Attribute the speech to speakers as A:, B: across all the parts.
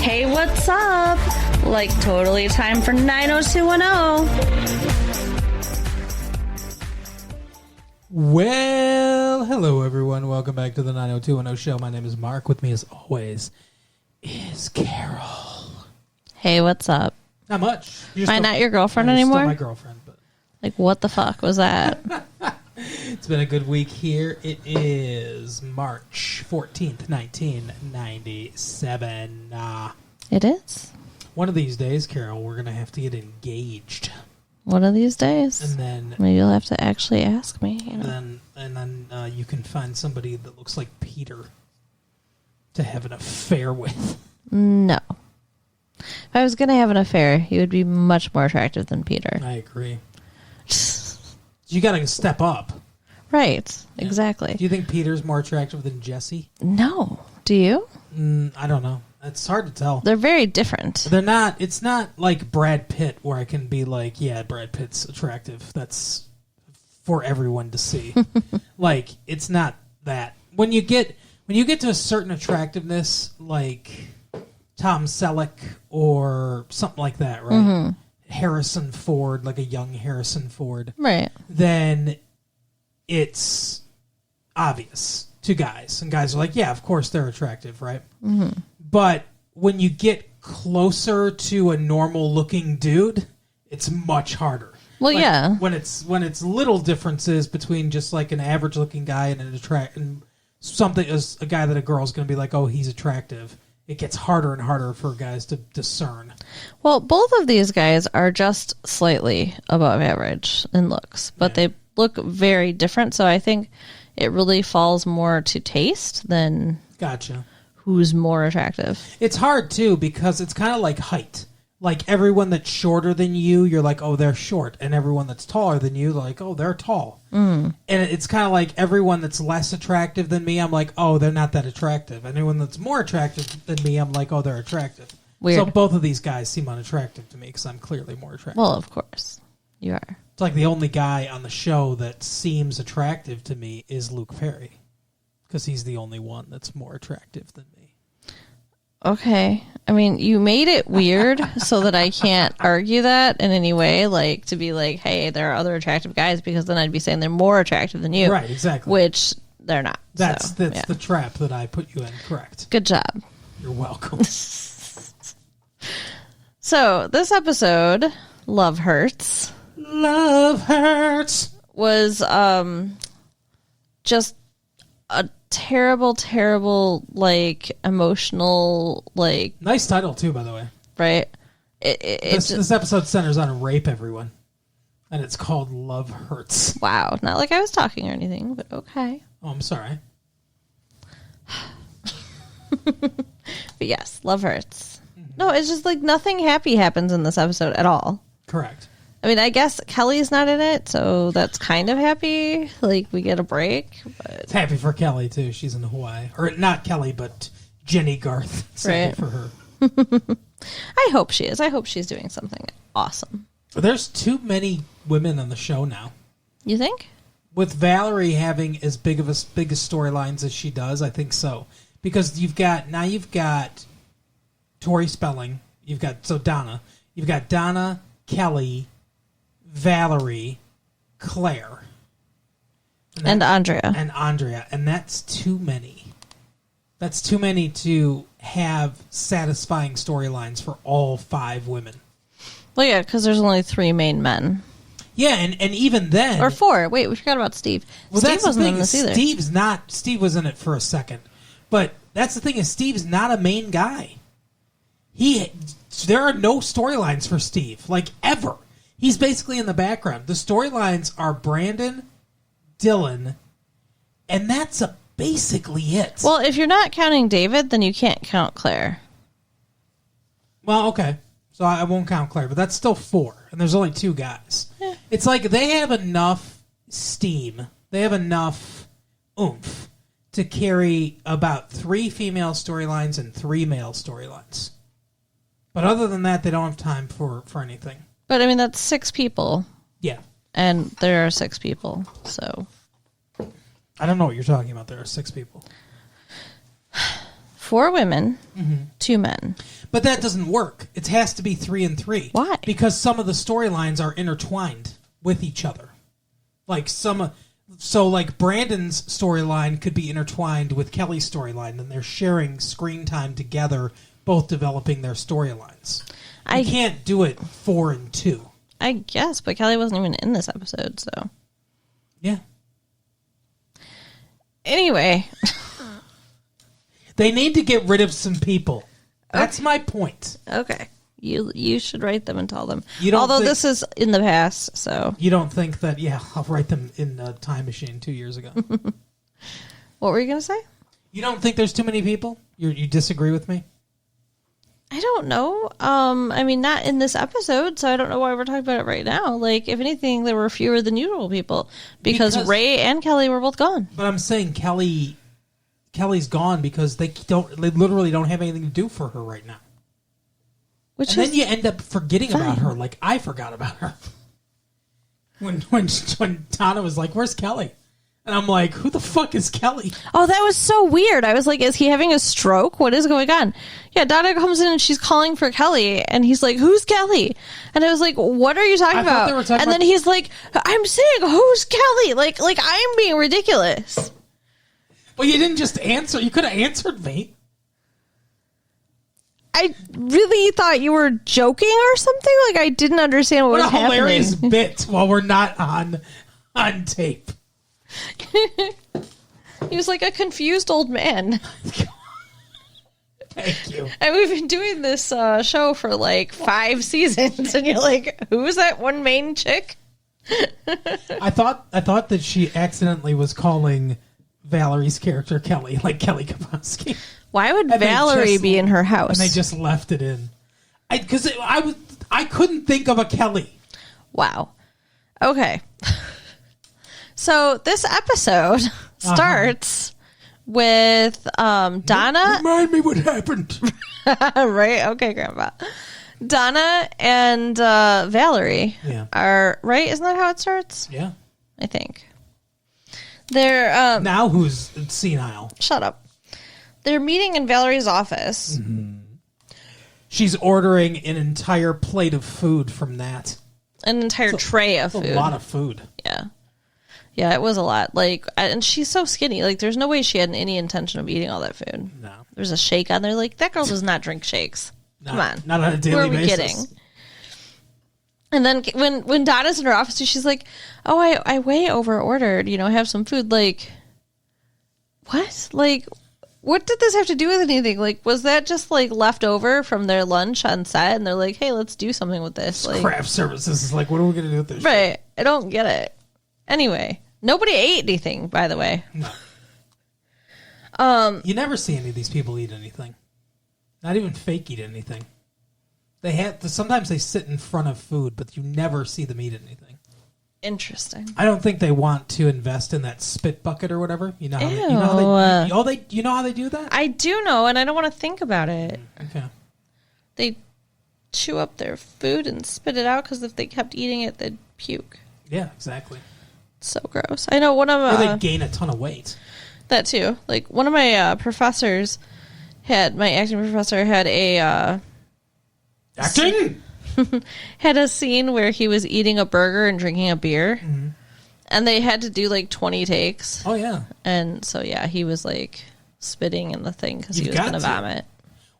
A: Hey, what's up? Like, totally time for 90210.
B: Well, hello everyone. Welcome back to the 90210 show. My name is Mark. With me as always is Carol.
A: Hey, what's up?
B: Not much.
A: Am I not your girlfriend
B: you're
A: anymore?
B: Still my girlfriend, but
A: Like, what the fuck was that?
B: it's been a good week here. It is March 14th, 1997.
A: It is?
B: One of these days, Carol, we're going to have to get engaged.
A: One of these days.
B: And then
A: Maybe you'll have to actually ask me. You know?
B: and then you can find somebody that looks like Peter to have an affair with.
A: No. If I was going to have an affair, he would be much more attractive than Peter.
B: I agree. You got to step up.
A: Right. Exactly.
B: Do you think Peter's more attractive than Jesse?
A: No. Do you?
B: I don't know. It's hard to tell.
A: They're very different.
B: They're not. It's not like Brad Pitt, where I can be like, yeah, Brad Pitt's attractive. That's for everyone to see. Like, it's not that. When you get to a certain attractiveness, like Tom Selleck or something like that, right? Mm-hmm. Harrison Ford, like a young Harrison Ford,
A: Right.
B: then it's obvious to guys. And guys are like, yeah, of course they're attractive, right? Mm-hmm. But when you get closer to a normal-looking dude, it's much harder.
A: Well,
B: like,
A: yeah.
B: When it's little differences between just like an average-looking guy and something as a guy that a girl's going to be like, oh, he's attractive. It gets harder and harder for guys to discern.
A: Well, both of these guys are just slightly above average in looks, but they look very different. So I think it really falls more to taste than
B: Gotcha.
A: Who's more attractive.
B: It's hard, too, because it's kind of like height. Like, everyone that's shorter than you, you're like, oh, they're short. And everyone that's taller than you, they're like, oh, they're tall. Mm. And it's kind of like everyone that's less attractive than me, I'm like, oh, they're not that attractive. Anyone that's more attractive than me, I'm like, oh, they're attractive.
A: Weird.
B: So both of these guys seem unattractive to me because I'm clearly more attractive.
A: Well, of course. You are.
B: It's like the only guy on the show that seems attractive to me is Luke Perry. Because he's the only one that's more attractive than me.
A: Okay. I mean, you made it weird so that I can't argue that in any way, like to be like, hey, there are other attractive guys, because then I'd be saying they're more attractive than you.
B: Right, exactly.
A: Which they're not.
B: That's the trap that I put you in, correct.
A: Good job.
B: You're welcome.
A: So, this episode, Love Hurts.
B: Love Hurts.
A: Was just a terrible, like, emotional, like...
B: Nice title, too, by the way.
A: Right?
B: This episode centers on rape, everyone. And it's called Love Hurts.
A: Wow. Not like I was talking or anything, but okay.
B: Oh, I'm sorry.
A: But yes, Love Hurts. Mm-hmm. No, it's just like nothing happy happens in this episode at all.
B: Correct.
A: I mean, I guess Kelly's not in it, so that's kind of happy. Like, we get a break. But
B: it's happy for Kelly, too. She's in Hawaii. Or not Kelly, but Jenny Garth. Right. For her.
A: I hope she is. I hope she's doing something awesome.
B: There's too many women on the show now.
A: You think?
B: With Valerie having as big storylines as she does, I think so. Because you've got Tori Spelling. Donna. You've got Donna, Kelly, Valerie, Claire.
A: And Andrea.
B: And that's too many. That's too many to have satisfying storylines for all 5 women.
A: Well, yeah, because there's only 3 main men.
B: Yeah, and even then...
A: Or 4. Wait, we forgot about Steve.
B: Well,
A: Steve wasn't in this either.
B: Steve was in it for a second. But that's the thing, is Steve's not a main guy. There are no storylines for Steve, like, ever. He's basically in the background. The storylines are Brandon, Dylan, and that's basically it.
A: Well, if you're not counting David, then you can't count Claire.
B: Well, okay. So I won't count Claire, but that's still 4, and there's only 2 guys. Yeah. It's like they have enough steam, they have enough oomph to carry about 3 female storylines and 3 male storylines. But other than that, they don't have time for anything.
A: But, I mean, that's 6 people.
B: Yeah.
A: And there are 6 people, so...
B: I don't know what you're talking about. There are 6 people.
A: 4 women, 2 men.
B: But that doesn't work. It has to be 3 and 3.
A: Why?
B: Because some of the storylines are intertwined with each other. Like like Brandon's storyline could be intertwined with Kelly's storyline, and they're sharing screen time together, both developing their storylines. You can't do it 4 and 2.
A: I guess, but Kelly wasn't even in this episode, so.
B: Yeah.
A: Anyway.
B: They need to get rid of some people. That's my point.
A: Okay. You should write them and tell them.
B: Although
A: this is in the past, so.
B: You don't think that, I'll write them in a time machine 2 years ago.
A: What were you going to say?
B: You don't think there's too many people? You disagree with me?
A: I don't know. I mean, not in this episode, so I don't know why we're talking about it right now. Like, if anything, there were fewer than usual people because Ray and Kelly were both gone.
B: But I'm saying Kelly's gone because they literally don't have anything to do for her right now. Then you end up forgetting about her, like I forgot about her. When Donna was like, "Where's Kelly?" And I'm like, "Who the fuck is Kelly?"
A: Oh, that was so weird. I was like, "Is he having a stroke? What is going on?" Yeah, Donna comes in and she's calling for Kelly, and he's like, "Who's Kelly?" And I was like, "What are you talking about?" And then he's like, "I'm saying, who's Kelly?" Like I'm being ridiculous.
B: Well, you didn't just answer. You could have answered me.
A: I really thought you were joking or something. Like I didn't understand what was happening.
B: What a hilarious bit while we're not on tape.
A: He was like a confused old man.
B: Thank you.
A: And we've been doing this show for like 5 seasons, and you're like, "Who's that one main chick?"
B: I thought that she accidentally was calling Valerie's character Kelly, like Kelly Kapowski.
A: Why would Valerie be in her house?
B: And they just left it in. Because I couldn't think of a Kelly.
A: Wow. Okay. So this episode starts with Donna.
B: Remind me what happened.
A: Right? Okay, Grandpa. Donna and Valerie are right. Isn't that how it starts?
B: Yeah,
A: I think they're
B: now who's senile.
A: Shut up. They're meeting in Valerie's office.
B: Mm-hmm. She's ordering an entire plate of food from Nat.
A: An entire tray of food.
B: A lot of food.
A: Yeah. Yeah, it was a lot. Like, and she's so skinny. Like, there's no way she had any intention of eating all that food.
B: No.
A: There's a shake on there. Like, that girl does not drink shakes. Come on.
B: Not on a daily basis. Who are we kidding?
A: And then when Donna's in her office, she's like, "Oh, I way over ordered. Have some food." Like, what? Like, what did this have to do with anything? Like, was that just like left over from their lunch on set? And they're like, "Hey, let's do something with this." Like,
B: craft services is like, what are we going to do with this?
A: Right. Shit? I don't get it. Anyway, nobody ate anything, by the way.
B: No. You never see any of these people eat anything. Not even fake eat anything. Sometimes they sit in front of food, but you never see them eat anything.
A: Interesting.
B: I don't think they want to invest in that spit bucket or whatever. You know how they do that?
A: I do know, and I don't want to think about it.
B: Okay.
A: They chew up their food and spit it out because if they kept eating it, they'd puke.
B: Yeah, exactly.
A: So gross. I know one of
B: or they gain a ton of weight.
A: That too. Like one of my professors my acting professor had a
B: acting
A: had a scene where he was eating a burger and drinking a beer, and they had to do like 20 takes.
B: Oh yeah.
A: And so he was like spitting in the thing because he was going to vomit.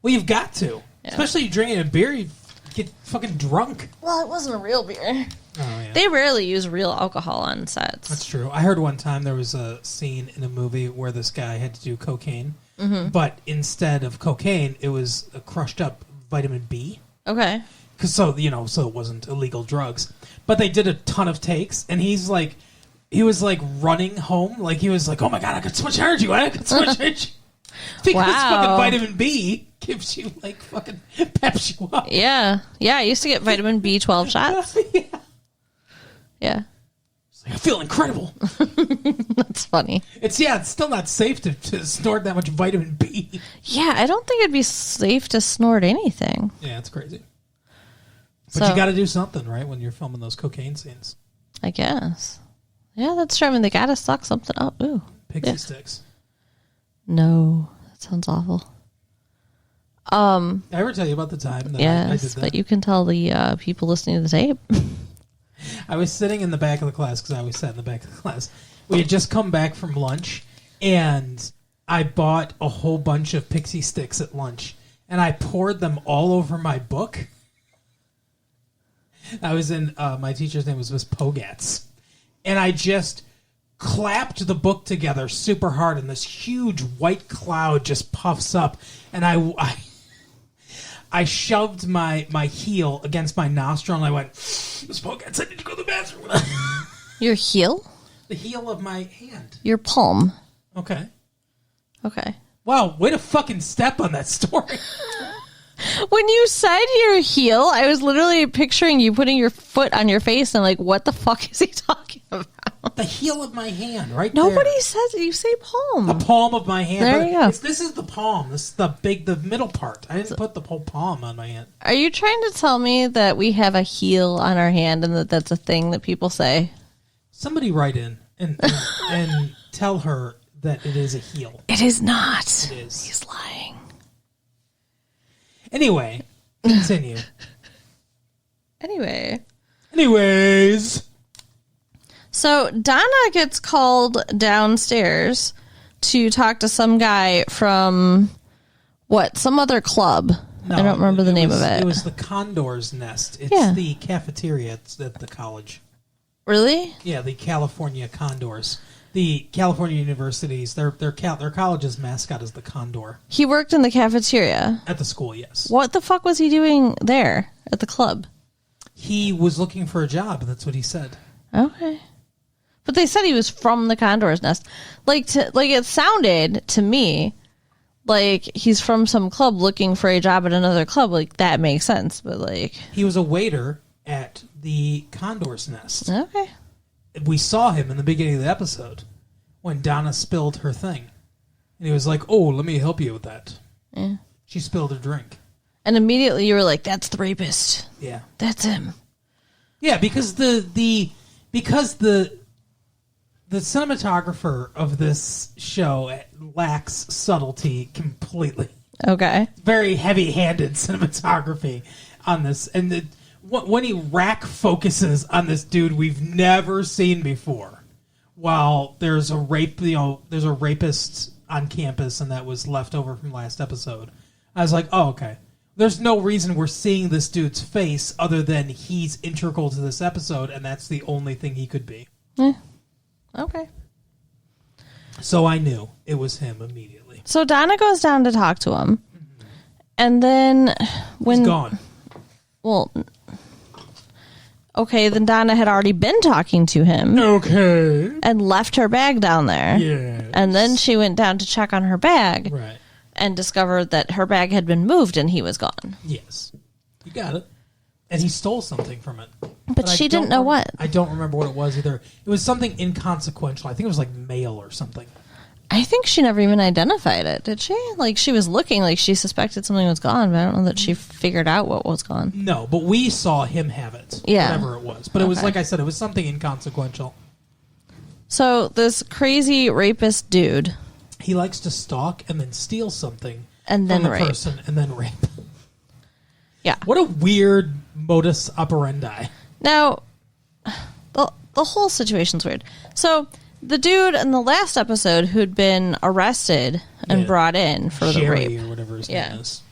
B: Well, you've got to, especially drinking a beer. You get fucking drunk.
A: Well, it wasn't a real beer.
B: Oh, yeah.
A: They rarely use real alcohol on sets.
B: That's true. I heard one time there was a scene in a movie where this guy had to do cocaine, but instead of cocaine, it was a crushed up vitamin B.
A: Okay.
B: So it wasn't illegal drugs. But they did a ton of takes, and he was like running home, like he was like, "Oh my god, I could so much energy! I could so much energy." Because fucking vitamin B gives you like fucking peps you up.
A: Yeah. Yeah, I used to get vitamin B12 shots. Yeah.
B: I feel incredible.
A: That's funny.
B: It's still not safe to snort that much vitamin B.
A: Yeah, I don't think it'd be safe to snort anything.
B: Yeah, it's crazy. But you got to do something, right, when you're filming those cocaine scenes.
A: I guess. Yeah, that's true. I mean, they got to suck something up. Ooh.
B: Pixie sticks.
A: No, that sounds awful.
B: Did I ever tell you about the time that I did
A: Yes,
B: that?
A: but you can tell the people listening to the tape.
B: I was sitting in the back of the class because I always sat in the back of the class. We had just come back from lunch, and I bought a whole bunch of pixie sticks at lunch, and I poured them all over my book. I was in, my teacher's name was Miss Pogatz, and I just clapped the book together super hard, and this huge white cloud just puffs up, and I shoved my heel against my nostril, and I went, Miss Pogatz, I need to go to the bathroom.
A: Your heel?
B: The heel of my hand.
A: Your palm.
B: Okay.
A: Okay.
B: Wow, way to fucking step on that story.
A: When you said your heel, I was literally picturing you putting your foot on your face and like, what the fuck is he talking about?
B: The heel of my hand, right
A: Nobody
B: there.
A: says it. You say palm.
B: The palm of my hand.
A: There
B: But
A: you go.
B: This is the palm. This is the middle part. I didn't put the whole palm on my hand.
A: Are you trying to tell me that we have a heel on our hand and that that's a thing that people say?
B: Somebody write in and tell her that it is a heel.
A: It is not.
B: It is.
A: He's lying.
B: Anyway, continue.
A: Anyways. So Donna gets called downstairs to talk to some guy from some other club.
B: No,
A: I don't remember the name of it.
B: It was the Condor's Nest. It's
A: Yeah.
B: the cafeteria at the college.
A: Really?
B: Yeah, the California Condors. The California universities, their college's mascot is the condor.
A: He worked in the cafeteria.
B: At the school, yes.
A: What the fuck was he doing there at the club?
B: He was looking for a job. That's what he said.
A: Okay. But they said he was from the Condor's Nest. It sounded to me like he's from some club looking for a job at another club. Like, that makes sense. But like,
B: He was a waiter at the Condor's Nest.
A: okay.
B: We saw him in the beginning of the episode when Donna spilled her thing. And he was like, oh, let me help you with that.
A: Yeah.
B: She spilled her drink.
A: And immediately you were like, that's the rapist.
B: Yeah.
A: That's him.
B: Yeah, because the cinematographer of this show lacks subtlety completely.
A: Okay.
B: Very heavy-handed cinematography on this, and when he rack focuses on this dude we've never seen before, while there's a rapist on campus, and that was left over from last episode. I was like, oh, okay. There's no reason we're seeing this dude's face other than he's integral to this episode, and that's the only thing he could be.
A: Okay.
B: So I knew it was him immediately.
A: So Donna goes down to talk to him. And then when...
B: He's gone.
A: Well, okay, then Donna had already been talking to him.
B: Okay.
A: And left her bag down there.
B: Yeah.
A: And then she went down to check on her bag.
B: Right.
A: And discovered that her bag had been moved and he was gone.
B: Yes. You got it. And he stole something from it.
A: But she didn't know what.
B: I don't remember what it was either. It was something inconsequential. I think it was like mail or something.
A: I think she never even identified it, did she? Like, she was looking like she suspected something was gone, but I don't know that she figured out what was gone.
B: No, but we saw him have it.
A: Yeah.
B: Whatever it was. But it was, like I said, it was something inconsequential.
A: So, this crazy rapist dude.
B: He likes to stalk and then steal something
A: And then
B: from the
A: rape.
B: person and then rape.
A: Yeah.
B: What a weird modus operandi.
A: Now, the whole situation's weird. So, the dude in the last episode who'd been arrested and brought in for the
B: Jerry
A: rape,
B: or whatever his name is.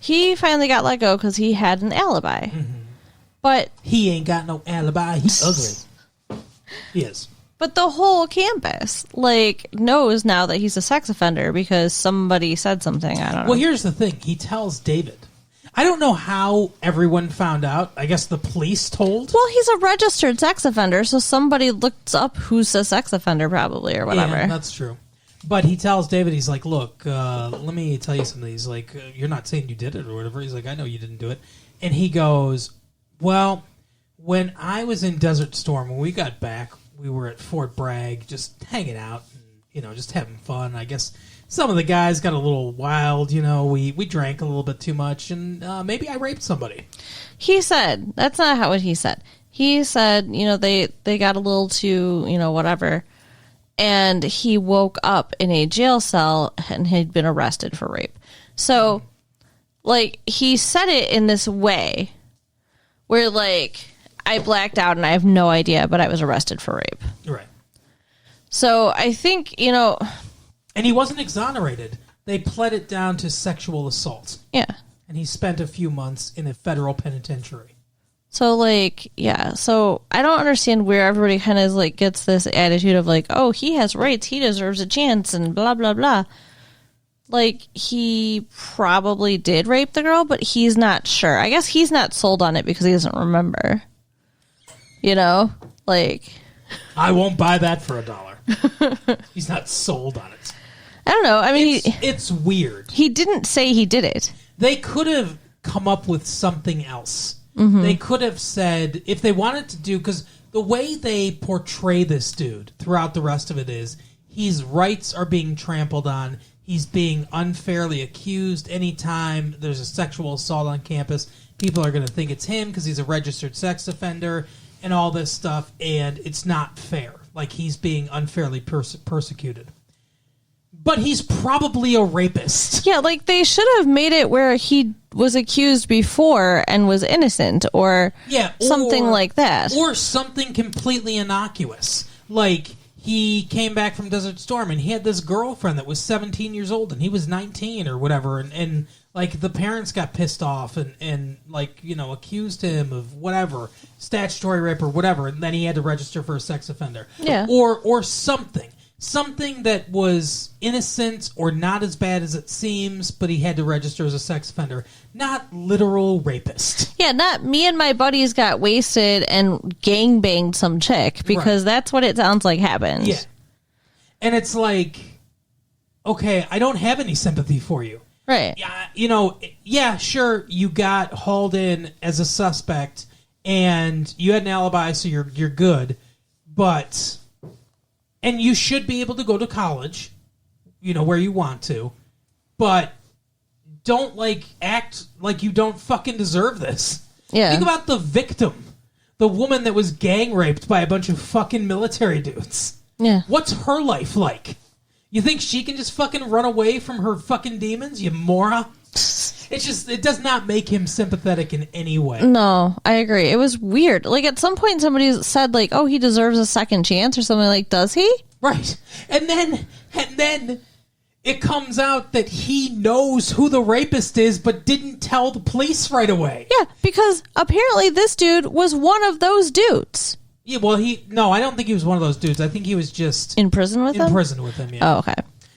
A: he finally got let go because he had an alibi. But
B: He ain't got no alibi. He's ugly. He is.
A: But the whole campus, knows now that he's a sex offender because somebody said something. I don't know.
B: Well, here's the thing. He tells David. I don't know how everyone found out. I guess the police told.
A: Well, he's a registered sex offender, so somebody looked up who's a sex offender probably or whatever.
B: Yeah, that's true. But he tells David, he's like, look, let me tell you something. He's like, you're not saying you did it or whatever. He's like, I know you didn't do it. And he goes, well, when I was in Desert Storm, when we got back, we were at Fort Bragg just hanging out and, just having fun. I guess some of the guys got a little wild, we drank a little bit too much, and maybe I raped somebody.
A: He said, that's not what he said. He said, they got a little too, whatever. And he woke up in a jail cell and had been arrested for rape. So like, he said it in this way where, like, I blacked out and I have no idea, but I was arrested for rape.
B: Right.
A: So I think,
B: And he wasn't exonerated. They pled it down to sexual assault.
A: Yeah.
B: And he spent a few months in a federal penitentiary.
A: So, like, yeah. So I don't understand where everybody kind of, like, gets this attitude of, like, oh, he has rights, he deserves a chance, and blah, blah, blah. Like, he probably did rape the girl, but he's not sure. I guess he's not sold on it because he doesn't remember. Like...
B: I won't buy that for $1. He's not sold on it.
A: I don't know. I mean,
B: it's weird.
A: He didn't say he did it.
B: They could have come up with something else. Mm-hmm. They could have said, if they wanted to do, because the way they portray this dude throughout the rest of it is, his rights are being trampled on. He's being unfairly accused. Anytime there's a sexual assault on campus, people are going to think it's him because he's a registered sex offender and all this stuff, and it's not fair. Like, he's being unfairly persecuted. But he's probably a rapist.
A: Yeah, like, they should have made it where he was accused before and was innocent, or something like that.
B: Or something completely innocuous. Like, he came back from Desert Storm, and he had this girlfriend that was 17 years old, and he was 19 or whatever, and like, the parents got pissed off and accused him of whatever, statutory rape or whatever, and then he had to register for a sex offender.
A: Yeah.
B: Or something. Something that was innocent or not as bad as it seems, but he had to register as a sex offender. Not literal rapist.
A: Yeah, not me and my buddies got wasted and gangbanged some chick, because that's what it sounds like happened.
B: Yeah. And it's like, okay, I don't have any sympathy for you.
A: Right.
B: Yeah, sure, you got hauled in as a suspect and you had an alibi, so you're good, but... And you should be able to go to college, where you want to, but don't, act like you don't fucking deserve this.
A: Yeah.
B: Think about the victim, the woman that was gang raped by a bunch of fucking military dudes.
A: Yeah.
B: What's her life like? You think she can just fucking run away from her fucking demons, you moron? It does not make him sympathetic in any way.
A: No, I agree. It was weird. Like, at some point somebody said, like, oh, he deserves a second chance or something. Like, does he?
B: Right. And then it comes out that he knows who the rapist is but didn't tell the police right away.
A: Yeah, because apparently this dude was one of those dudes.
B: Yeah, well, I don't think he was one of those dudes. I think he was just...
A: In prison with him?
B: In prison with him, yeah.
A: Oh, okay.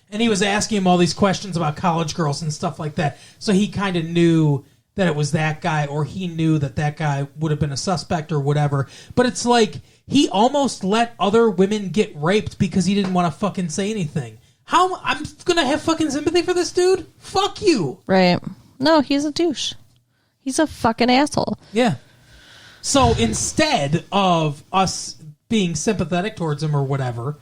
B: And he was asking him all these questions about college girls and stuff like that. So he kind of knew that it was that guy, or he knew that guy would have been a suspect or whatever. But it's like, he almost let other women get raped because he didn't want to fucking say anything. How? I'm going to have fucking sympathy for this dude? Fuck you.
A: Right. No, he's a douche. He's a fucking asshole.
B: Yeah. So instead of us being sympathetic towards him or whatever...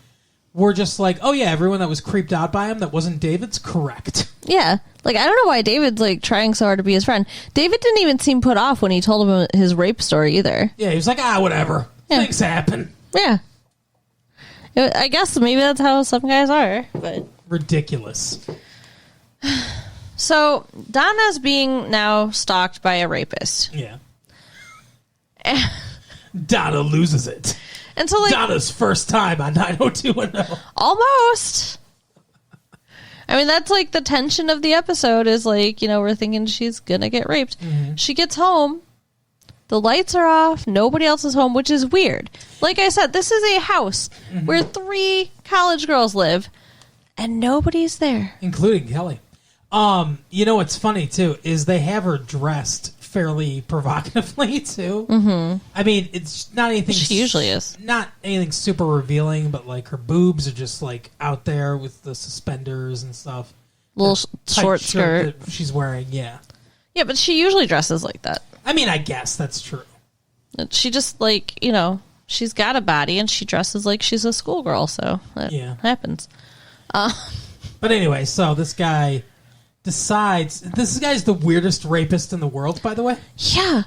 B: We're just like, oh yeah, everyone that was creeped out by him that wasn't David's correct.
A: Yeah. Like, I don't know why David's, like, trying so hard to be his friend. David didn't even seem put off when he told him his rape story either.
B: Yeah, he was like, whatever. Yeah. Things happen.
A: Yeah. I guess maybe that's how some guys are, but...
B: Ridiculous.
A: So, Donna's being now stalked by a rapist.
B: Yeah. Donna loses it.
A: And so, like,
B: Donna's first time on 90210.
A: Almost. I mean, that's like the tension of the episode is like, we're thinking she's gonna get raped. Mm-hmm. She gets home. The lights are off. Nobody else is home, which is weird. Like I said, this is a house where 3 college girls live, and nobody's there.
B: Including Kelly. What's funny, too, is they have her dressed fairly provocatively too. Mm-hmm. I mean, it's not anything.
A: She usually is
B: not anything super revealing, but like her boobs are just like out there with the suspenders and stuff.
A: Little short skirt
B: that she's wearing. Yeah,
A: but she usually dresses like that.
B: I mean, I guess that's true.
A: She just she's got a body and she dresses like she's a schoolgirl, so that happens.
B: But anyway, so this guy decides... This guy's the weirdest rapist in the world, by the way.
A: Yeah.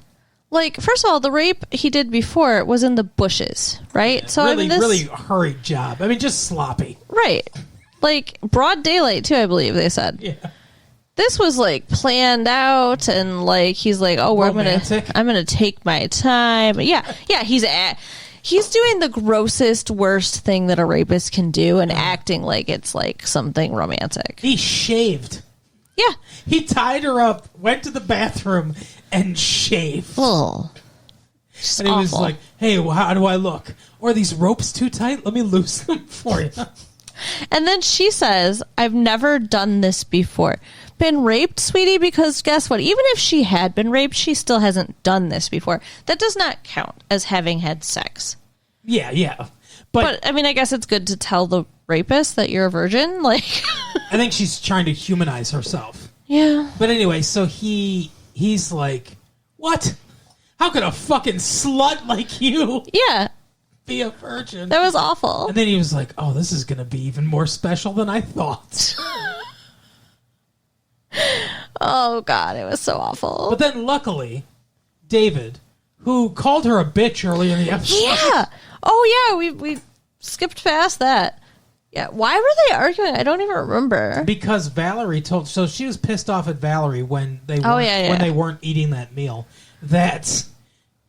A: Like, first of all, the rape he did before was in the bushes, right?
B: Yeah, so really, really hurried job. I mean, just sloppy.
A: Right. Like, broad daylight, too, I believe they said.
B: Yeah.
A: this was like planned out, and like he's like, oh,
B: Romantic.
A: I'm gonna take my time. Yeah, he's doing the grossest, worst thing that a rapist can do, and acting like it's like something romantic.
B: He shaved.
A: Yeah.
B: He tied her up, went to the bathroom, and shaved.
A: Oh.
B: And he was like, hey, well, how do I look? Or are these ropes too tight? Let me loosen them for you.
A: And then she says, I've never done this before. Been raped, sweetie? Because guess what? Even if she had been raped, she still hasn't done this before. That does not count as having had sex.
B: Yeah.
A: But I mean, I guess it's good to tell the rapist that you're a virgin. Like,
B: I think she's trying to humanize herself.
A: Yeah.
B: But anyway, so he's like, what? How could a fucking slut like you be a virgin?
A: That was awful.
B: And then he was like, oh, this is going to be even more special than I thought.
A: Oh, God, it was so awful.
B: But then luckily, David, who called her a bitch early in the episode.
A: Yeah. Oh, yeah, we skipped past that. Yeah, why were they arguing? I don't even remember.
B: Because Valerie told, so she was pissed off at Valerie when they weren't eating that meal. That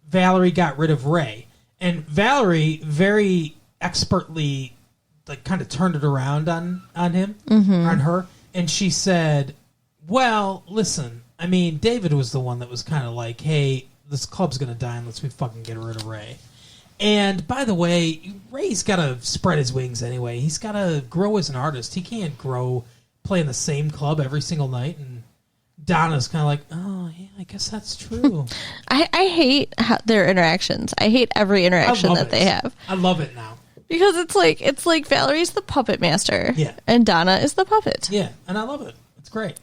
B: Valerie got rid of Ray, and Valerie very expertly, like, kind of turned it around on him, on her, and she said, "Well, listen, I mean, David was the one that was kind of like, hey, this club's gonna die unless we fucking get rid of Ray." And by the way, Ray's got to spread his wings anyway. He's got to grow as an artist. He can't grow playing the same club every single night. And Donna's kind of like, oh, yeah, I guess that's true.
A: I hate their interactions. I hate every interaction that they have.
B: I love it now.
A: Because it's like Valerie's the puppet master.
B: Yeah.
A: And Donna is the puppet.
B: Yeah, and I love it. It's great.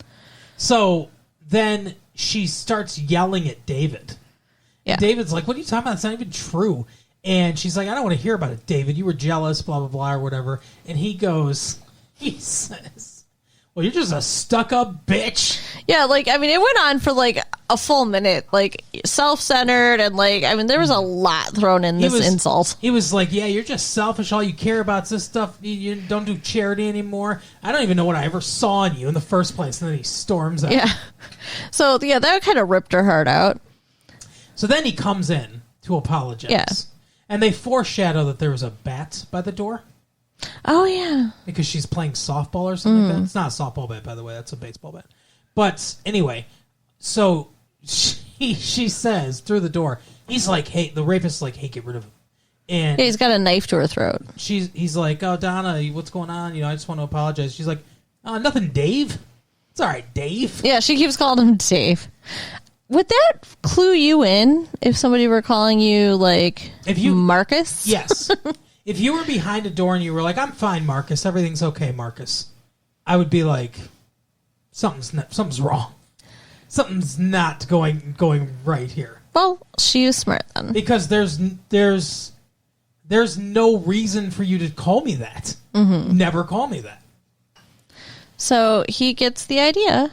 B: So then she starts yelling at David.
A: Yeah.
B: And David's like, what are you talking about? It's not even true. And she's like, I don't want to hear about it, David. You were jealous, blah, blah, blah, or whatever. And he says, well, you're just a stuck-up bitch.
A: Yeah, like, I mean, it went on for, like, a full minute. Like, self-centered and, like, I mean, there was a lot thrown in this insult.
B: He was like, yeah, you're just selfish. All you care about is this stuff. You don't do charity anymore. I don't even know what I ever saw in you in the first place. And then he storms out.
A: Yeah. So, yeah, that kind of ripped her heart out.
B: So then he comes in to apologize.
A: Yeah.
B: And they foreshadow that there was a bat by the door.
A: Oh, yeah.
B: Because she's playing softball or something like that. It's not a softball bat, by the way. That's a baseball bat. But anyway, so she says through the door, he's like, hey, the rapist's like, hey, get rid of him. And
A: yeah, he's got a knife to her throat.
B: He's like, oh, Donna, what's going on? You know, I just want to apologize. She's like, nothing, Dave. It's all right, Dave.
A: Yeah, she keeps calling him Dave. Would that clue you in if somebody were calling you, like, Marcus?
B: Yes. If you were behind a door and you were like, I'm fine, Marcus. Everything's okay, Marcus. I would be like, something's wrong. Something's not going right here.
A: Well, she was smart then.
B: Because there's no reason for you to call me that. Mm-hmm. Never call me that.
A: So he gets the idea,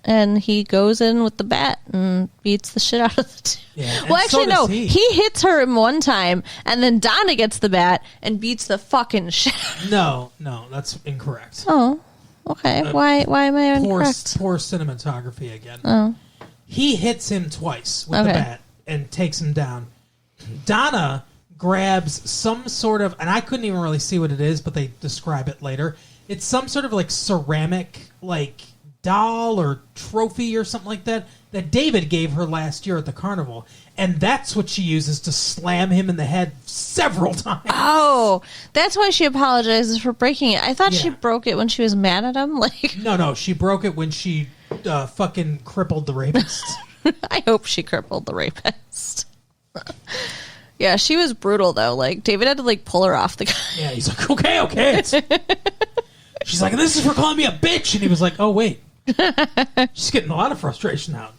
A: and he goes in with the bat and beats the shit out of the two.
B: Yeah,
A: well, actually, no. He hits her in one time, and then Donna gets the bat and beats the fucking shit out.
B: No, that's incorrect.
A: Oh, okay. Why am I incorrect?
B: Poor cinematography again.
A: Oh.
B: He hits him twice with the bat and takes him down. Donna grabs some sort of, and I couldn't even really see what it is, but they describe it later. It's some sort of like ceramic, like doll or trophy or something like that David gave her last year at the carnival, and that's what she uses to slam him in the head several times.
A: Oh, that's why she apologizes for breaking it. I thought she broke it when she was mad at him. Like,
B: no, she broke it when she fucking crippled the rapist.
A: I hope she crippled the rapist. Yeah, she was brutal though. Like, David had to like pull her off the guy.
B: Yeah, he's like, okay. She's like, this is for calling me a bitch. And he was like, oh, wait. She's getting a lot of frustration out.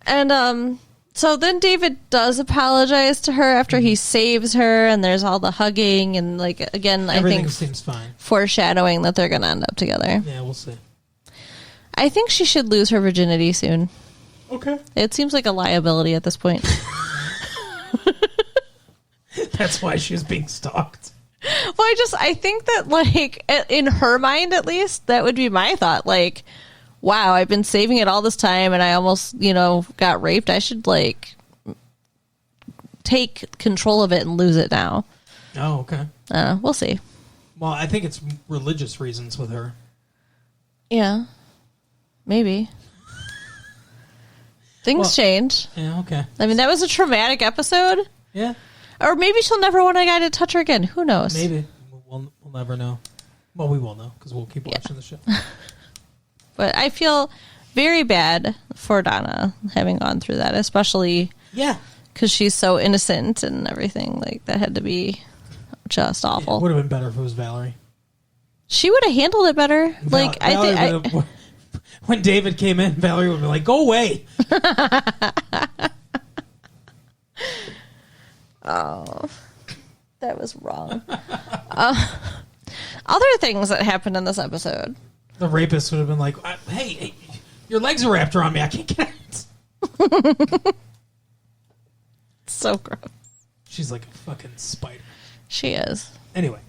A: And so then David does apologize to her after he saves her, and there's all the hugging and, like, again,
B: everything
A: I think
B: seems fine.
A: Foreshadowing that they're going to end up together.
B: Yeah, we'll see.
A: I think she should lose her virginity soon.
B: Okay.
A: It seems like a liability at this point.
B: That's why she was being stalked.
A: I think that, like, in her mind, at least, that would be my thought. Like, wow, I've been saving it all this time and I almost, got raped. I should, like, take control of it and lose it now.
B: Oh, okay.
A: We'll see.
B: Well, I think it's religious reasons with her.
A: Yeah. Maybe. Things change.
B: Yeah, okay.
A: I mean, that was a traumatic episode.
B: Yeah.
A: Or maybe she'll never want a guy to touch her again. Who knows?
B: Maybe. We'll never know. Well, we will know because we'll keep watching the show.
A: But I feel very bad for Donna having gone through that, especially because she's so innocent and everything. Like, that had to be just awful.
B: It would have been better if it was Valerie.
A: She would have handled it better.
B: When David came in, Valerie would be like, "Go away."
A: Oh, that was wrong. Other things that happened in this episode.
B: The rapist would have been like, hey, your legs are wrapped around me. I can't get it.
A: So gross.
B: She's like a fucking spider.
A: She is.
B: Anyway.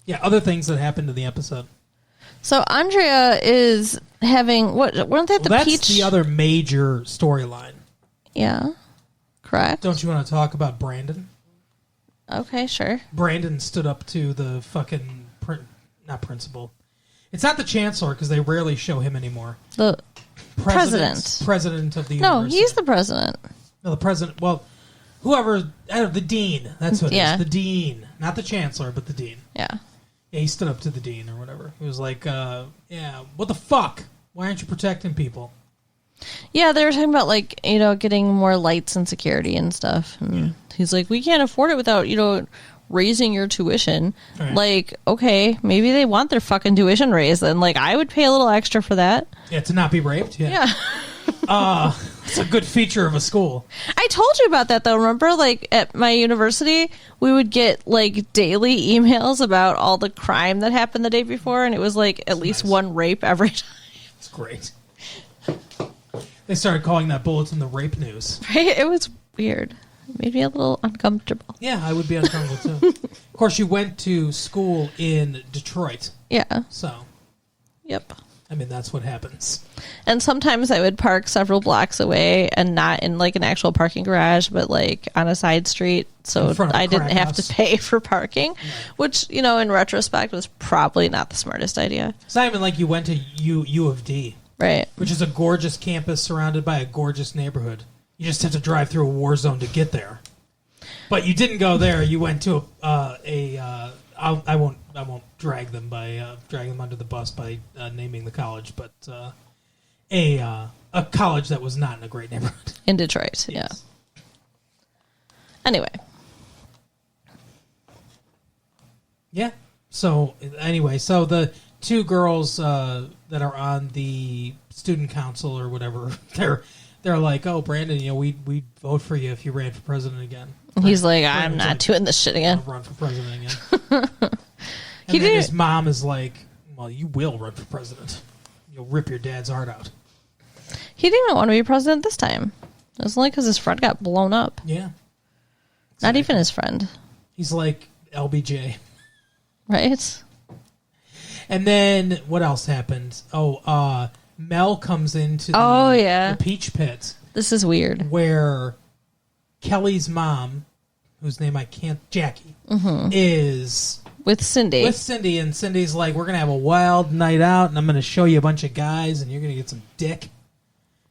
B: Yeah, other things that happened in the episode.
A: So Andrea is having, weren't they at the
B: that's
A: peach?
B: The other major storyline.
A: Yeah. Correct.
B: Don't you want to talk about Brandon?
A: Okay, sure.
B: Brandon stood up to the fucking, not principal. It's not the chancellor because they rarely show him anymore.
A: The president.
B: President of the
A: No,
B: university.
A: he's the president.
B: No, the president. Well, whoever. The dean. That's what it is. The dean. Not the chancellor, but the dean.
A: Yeah.
B: Yeah, he stood up to the dean or whatever. He was like, what the fuck? Why aren't you protecting people?
A: Yeah, they were talking about, like, getting more lights and security and stuff. And he's like, we can't afford it without, raising your tuition. Right. Like, okay, maybe they want their fucking tuition raised. Then, like, I would pay a little extra for that.
B: Yeah, to not be raped? Yeah. It's a good feature of a school.
A: I told you about that, though. Remember, like, at my university, we would get, like, daily emails about all the crime that happened the day before, and it was, like, at least one rape every time.
B: It's great. They started calling that bulletin the rape news.
A: Right? It was weird. It made me a little uncomfortable.
B: Yeah, I would be uncomfortable, too. Of course, you went to school in Detroit.
A: Yeah.
B: So.
A: Yep.
B: I mean, that's what happens.
A: And sometimes I would park several blocks away and not in, like, an actual parking garage, but, like, on a side street. So I didn't have to pay for parking, which, in retrospect was probably not the smartest idea.
B: It's not even like you went to U of D.
A: Right.
B: Which is a gorgeous campus surrounded by a gorgeous neighborhood. You just have to drive through a war zone to get there. But you didn't go there. You went to I won't drag them under the bus by naming the college, but a college that was not in a great neighborhood
A: in Detroit. Yes. Yeah. Anyway.
B: Yeah. So anyway, so the two girls that are on the student council or whatever, they're like, oh, Brandon, we'd vote for you if you ran for president again.
A: He's like, I'm not doing this shit again.
B: I'll run for president again. And then his mom is like, well, you will run for president. You'll rip your dad's heart out.
A: He didn't want to be president this time. It was only because his friend got blown up.
B: Yeah.
A: Not even his friend.
B: He's like LBJ.
A: Right?
B: And then what else happened? Oh, Mel comes into the Peach Pit.
A: This is weird.
B: Where Kelly's mom, whose name I can't, Jackie, is
A: with Cindy.
B: And Cindy's like, we're going to have a wild night out, and I'm going to show you a bunch of guys, and you're going to get some dick.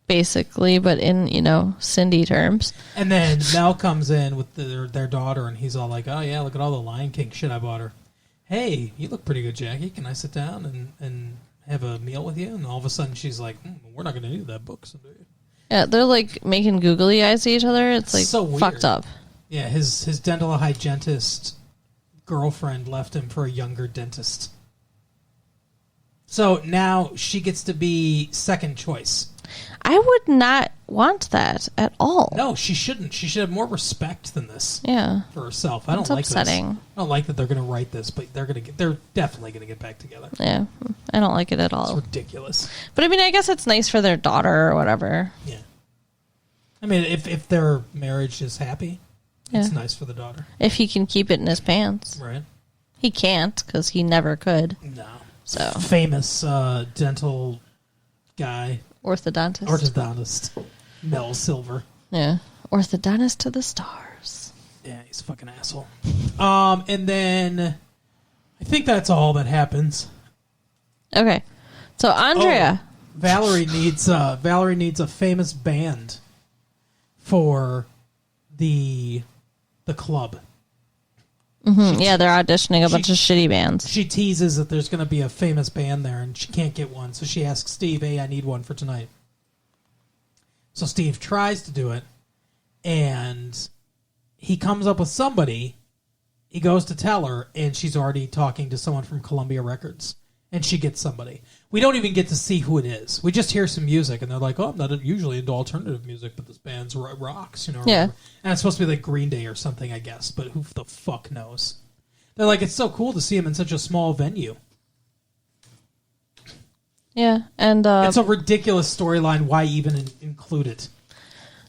A: Basically, but in, Cindy terms.
B: And then Mel comes in with their daughter, and he's all like, oh, yeah, look at all the Lion King shit I bought her. Hey, you look pretty good, Jackie. Can I sit down and have a meal with you? And all of a sudden, she's like, we're not going to need that book someday.
A: Yeah, they're like making googly eyes to each other. It's like
B: so weird.
A: Fucked up.
B: Yeah, his dental hygienist girlfriend left him for a younger dentist. So now she gets to be second choice.
A: I would not want that at all.
B: No, she shouldn't. She should have more respect than this.
A: Yeah,
B: for herself. I don't like
A: upsetting.
B: This. I don't like that they're going to write this, but they're definitely going to get back together.
A: Yeah, I don't like it at all.
B: It's ridiculous.
A: But I mean, I guess it's nice for their daughter or whatever.
B: Yeah. I mean, if their marriage is happy, it's nice for the daughter.
A: If he can keep it in his pants.
B: Right.
A: He can't because he never could.
B: No.
A: So
B: Famous dental guy.
A: orthodontist.
B: Mel Silver.
A: Yeah, orthodontist to the stars.
B: Yeah, he's a fucking asshole. And then I think that's all that happens.
A: Okay, so Andrea.
B: Valerie needs a famous band for the club.
A: Yeah, they're auditioning a bunch of shitty bands.
B: She teases that there's going to be a famous band there, and she can't get one, so she asks Steve, "Hey, I need one for tonight." So Steve tries to do it, and he comes up with somebody. He goes to tell her, and she's already talking to someone from Columbia Records, and she gets somebody. We don't even get to see who it is. We just hear some music, and they're like, "Oh, I'm not usually into alternative music, but this band's rocks, you know."
A: Yeah.
B: Whatever. And it's supposed to be like Green Day or something, I guess, but who the fuck knows? They're like, it's so cool to see him in such a small venue.
A: Yeah, and
B: It's a ridiculous storyline. Why even include it?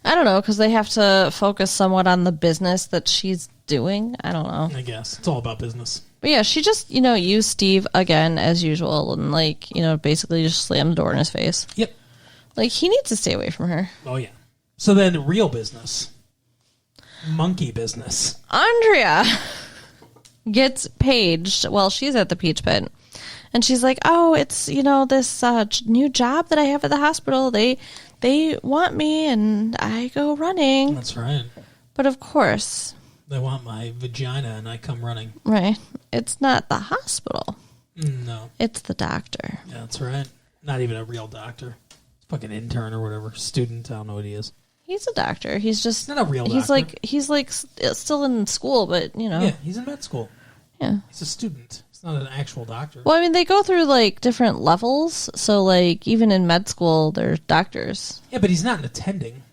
A: I don't know, because they have to focus somewhat on the business that she's doing. I don't know.
B: I guess. It's all about business.
A: But yeah, she just, used Steve again as usual and, basically just slammed the door in his face.
B: Yep.
A: Like, he needs to stay away from her.
B: Oh, yeah. So then, real business. Monkey business.
A: Andrea gets paged while she's at the Peach Pit. And she's like, oh, it's, this new job that I have at the hospital. They want me and I go running.
B: That's right.
A: But of course.
B: They want my vagina and I come running.
A: Right. It's not the hospital.
B: No.
A: It's the doctor.
B: Yeah, that's right. Not even a real doctor. Fucking intern or whatever. Student. I don't know what he is.
A: He's a doctor. He's just
B: not a real doctor.
A: He's still in school, but
B: Yeah, he's in med school.
A: Yeah.
B: He's a student. He's not an actual doctor.
A: Well, I mean, they go through different levels. So even in med school, there's doctors.
B: Yeah, but he's not attending.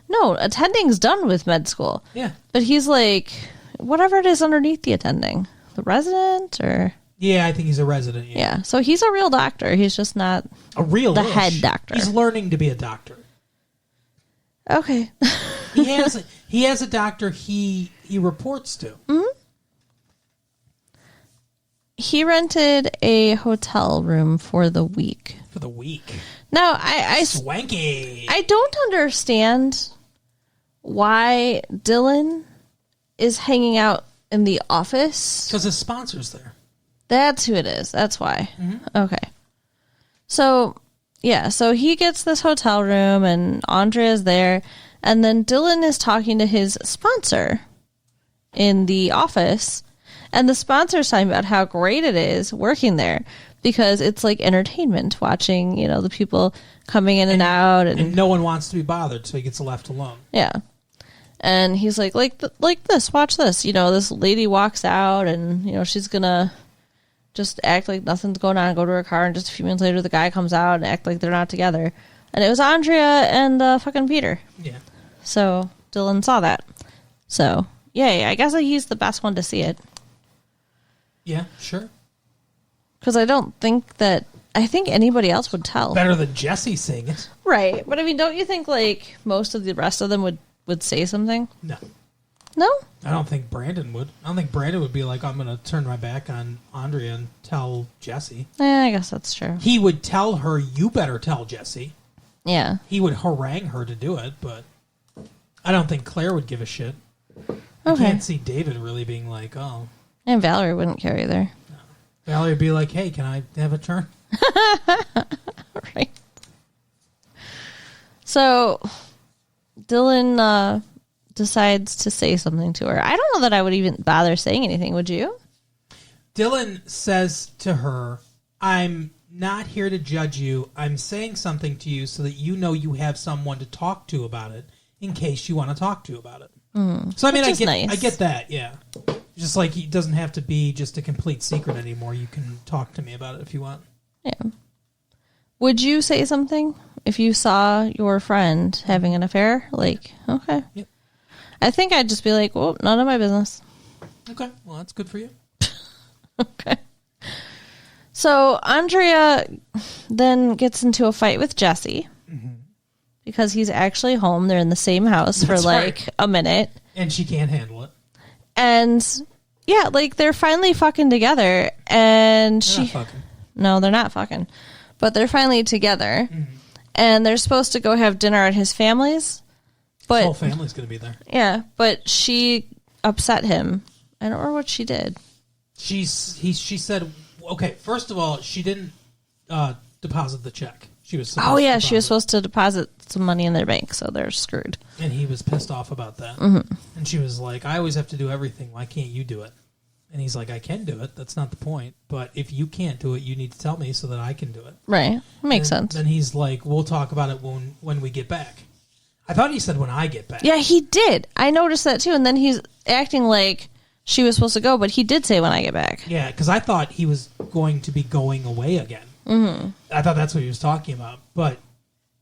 A: No, attending's done with med school.
B: Yeah.
A: But he's whatever it is underneath the attending. The resident or...
B: Yeah, I think he's a resident.
A: Yeah. So he's a real doctor. He's just not
B: the
A: head doctor.
B: He's learning to be a doctor.
A: Okay.
B: he has a doctor he reports to.
A: Mm-hmm. He rented a hotel room for the week.
B: For the week.
A: Now, I
B: swanky.
A: I don't understand why Dylan is hanging out in the office.
B: Because his sponsor's there.
A: That's who it is. That's why.
B: Mm-hmm.
A: Okay. So, yeah. So he gets this hotel room and Andrea's there. And then Dylan is talking to his sponsor in the office. And the sponsor's talking about how great it is working there. Because it's like entertainment, watching, the people coming in and out.
B: And no one wants to be bothered, so he gets left alone.
A: Yeah. And he's like this, watch this. This lady walks out and, she's going to just act like nothing's going on, go to her car, and just a few minutes later the guy comes out and act like they're not together. And it was Andrea and fucking Peter.
B: Yeah.
A: So Dylan saw that. So, yay. I guess he's the best one to see it.
B: Yeah, sure.
A: Because I think anybody else would tell.
B: Better than Jesse seeing it.
A: Right. But I mean, don't you think most of the rest of them would say something?
B: No.
A: No?
B: I don't think Brandon would. I don't think Brandon would be like, I'm going to turn my back on Andrea and tell Jesse.
A: I guess that's true.
B: He would tell her, you better tell Jesse.
A: Yeah.
B: He would harangue her to do it, but I don't think Claire would give a shit.
A: Okay.
B: I can't see David really being like, oh.
A: And Valerie wouldn't care either.
B: No. Valerie would be like, hey, can I have a turn?
A: Right. So Dylan decides to say something to her. I don't know that I would even bother saying anything. Would you?
B: Dylan says to her, I'm not here to judge you. I'm saying something to you so that you know you have someone to talk to about it in case you want to talk to about it. So, I mean, I get that, yeah. Just like it doesn't have to be just a complete secret anymore. You can talk to me about it if you want.
A: Yeah. Would you say something if you saw your friend having an affair? Okay.
B: Yep.
A: I think I'd just be like, well, none of my business.
B: Okay. Well, that's good for you.
A: Okay. So Andrea then gets into a fight with Jesse because he's actually home. They're in the same house for
B: That's right.
A: a minute.
B: And she can't handle it.
A: And Yeah, like they're finally fucking together, and
B: They're not fucking.
A: No, they're not fucking, but they're finally together, and they're supposed to go have dinner at his family's, but
B: His whole family's gonna be there.
A: yeah, but she upset him. I don't remember what she did.
B: She said, okay, first of all, she didn't deposit the check. She was supposed
A: Oh yeah,
B: to
A: she was
B: deposit.
A: supposed to deposit some money in their bank, so they're screwed.
B: And he was pissed off about that. And she was like, I always have to do everything. Why can't you do it? And he's like, I can do it. That's not the point. But if you can't do it, you need to tell me so that I can do it.
A: Right, makes
B: And
A: sense.
B: Then he's like, we'll talk about it when we get back. I thought he said when I get back.
A: Yeah, he did. I noticed that too. And then he's acting like she was supposed to go, but he did say when I get back.
B: Yeah, because I thought he was going to be going away again. Mm-hmm. I thought that's what he was talking about. But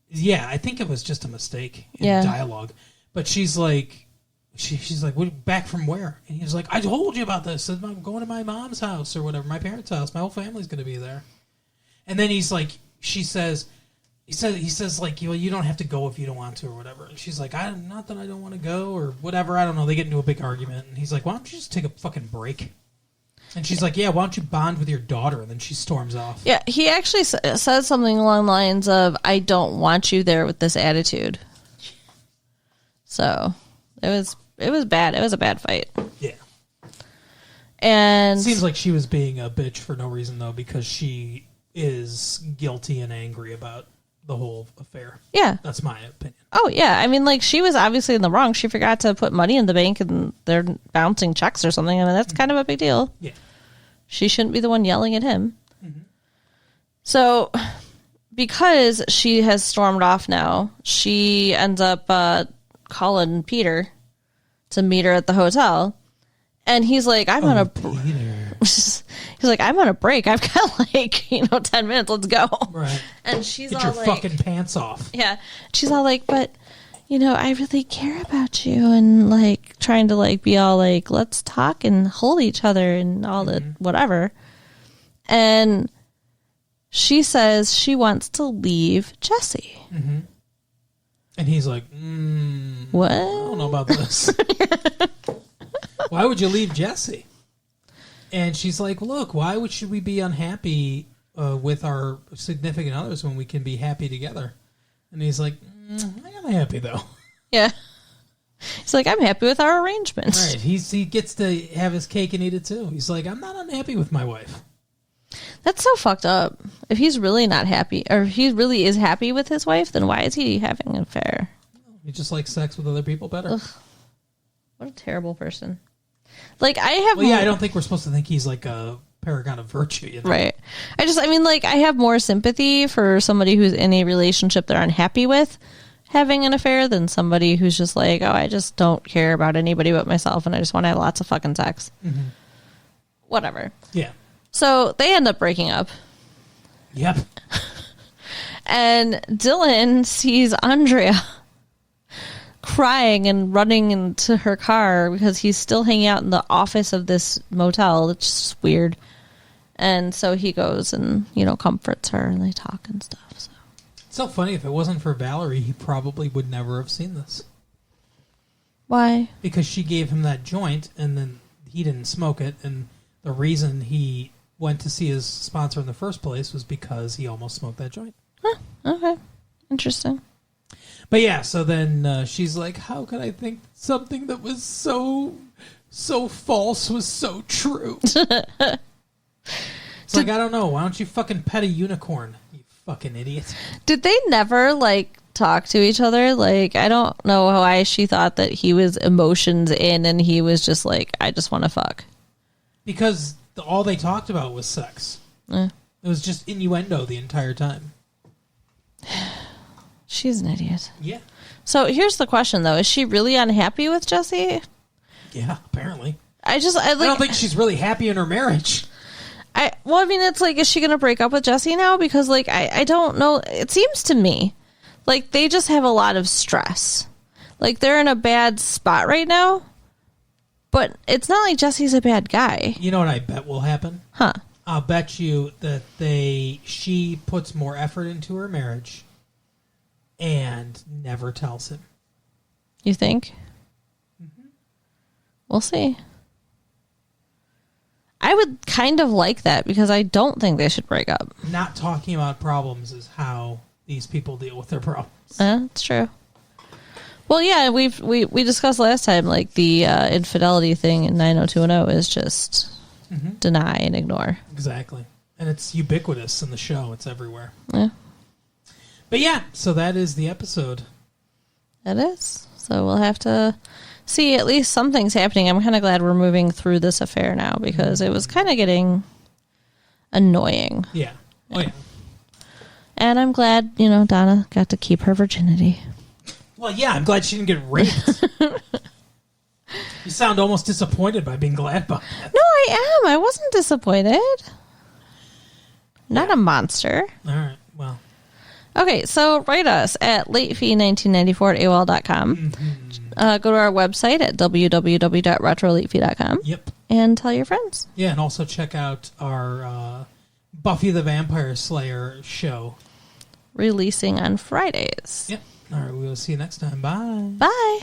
B: yeah, I think it was just a mistake in dialogue. But she's like, she's like, back from where? And he was like, I told you about this. I'm going to my mom's house or whatever, my parents' house. My whole family's going to be there. And then he's like, he says like, well, you don't have to go if you don't want to or whatever. And she's like, not that I don't want to go or whatever. I don't know. They get into a big argument. And he's like, why don't you just take a fucking break? And she's like, yeah, why don't you bond with your daughter? And then she storms off.
A: Yeah, he actually said something along the lines of, I don't want you there with this attitude. So it was bad. It was a bad fight.
B: Yeah.
A: And
B: Seems like she was being a bitch for no reason, though, because she is guilty and angry about the whole affair.
A: yeah.
B: That's my opinion.
A: Oh, yeah. I mean, like, she was obviously in the wrong. She forgot to put money in the bank and they're bouncing checks or something. I mean, that's kind of a big deal.
B: Yeah.
A: She shouldn't be the one yelling at him. So, because she has stormed off now, she ends up calling Peter to meet her at the hotel. And he's like, I'm on a...
B: Peter.
A: He's like, I'm on a break. I've got like, 10 minutes. Let's go.
B: Right.
A: And she's
B: Get
A: all
B: your
A: like...
B: fucking pants off.
A: Yeah. She's all like, but, I really care about you. And like, trying to like, be all like, let's talk and hold each other and all the whatever. And she says she wants to leave Jesse.
B: And he's like,
A: What?
B: I don't know about this. Why would you leave Jesse? And she's like, look, why should we be unhappy with our significant others when we can be happy together? And he's like, I am happy, though.
A: Yeah. He's like, I'm happy with our arrangement.
B: Right. He gets to have his cake and eat it, too. He's like, I'm not unhappy with my wife.
A: That's so fucked up. If he's really not happy, or if he really is happy with his wife, then why is he having an affair?
B: He just likes sex with other people better.
A: Ugh. What a terrible person. Like, I have...
B: Well, yeah, I don't think we're supposed to think he's like a paragon of virtue, you know?
A: Right. I have more sympathy for somebody who's in a relationship they're unhappy with having an affair than somebody who's just like, oh, I just don't care about anybody but myself and I just want to have lots of fucking sex. Whatever.
B: Yeah.
A: So they end up breaking up.
B: Yep.
A: And Dylan sees Andrea crying and running into her car because he's still hanging out in the office of this motel. It's just weird. And so he goes and, comforts her and they talk and stuff. So
B: It's so funny. If it wasn't for Valerie, he probably would never have seen this.
A: why?
B: Because she gave him that joint and then he didn't smoke it. And the reason he went to see his sponsor in the first place was because he almost smoked that joint.
A: Huh, okay. Interesting.
B: But yeah, so then she's like, how could I think something that was so false was so true? It's like, I don't know. Why don't you fucking pet a unicorn, you fucking idiot?
A: Did they never, talk to each other? Like, I don't know why she thought that he was emotions in and he was just like, I just want to fuck.
B: Because all they talked about was sex.
A: Eh.
B: It was just innuendo the entire time.
A: She's an idiot.
B: Yeah.
A: So here's the question, though. Is she really unhappy with Jesse?
B: Yeah, apparently.
A: I
B: don't think she's really happy in her marriage.
A: It's like, is she going to break up with Jesse now? Because, I don't know. It seems to me like they just have a lot of stress. Like, they're in a bad spot right now. But it's not like Jesse's a bad guy.
B: You know what I bet will happen?
A: Huh.
B: I'll bet you that she puts more effort into her marriage and never tells him.
A: You think? We'll see. I would kind of like that because I don't think they should break up.
B: Not talking about problems is how these people deal with their problems.
A: It's true. Well, yeah, we discussed last time, like, the infidelity thing in 90210 is just deny and ignore.
B: Exactly. And it's ubiquitous in the show. It's everywhere.
A: Yeah.
B: But yeah, so that is the episode.
A: It is. So we'll have to see, at least something's happening. I'm kind of glad we're moving through this affair now because it was kind of getting annoying.
B: Yeah. Oh, yeah.
A: And I'm glad, Donna got to keep her virginity.
B: Well, yeah, I'm glad she didn't get raped. You sound almost disappointed by being glad about that.
A: No, I am. I wasn't disappointed. Not a monster.
B: All right, well.
A: Okay, so write us at latefee1994@aol.com. Go to our website at www.retrolatefee.com.
B: Yep.
A: And tell your friends.
B: Yeah, and also check out our Buffy the Vampire Slayer show.
A: Releasing on Fridays.
B: Yep. All right, we will see you next time. Bye.
A: Bye.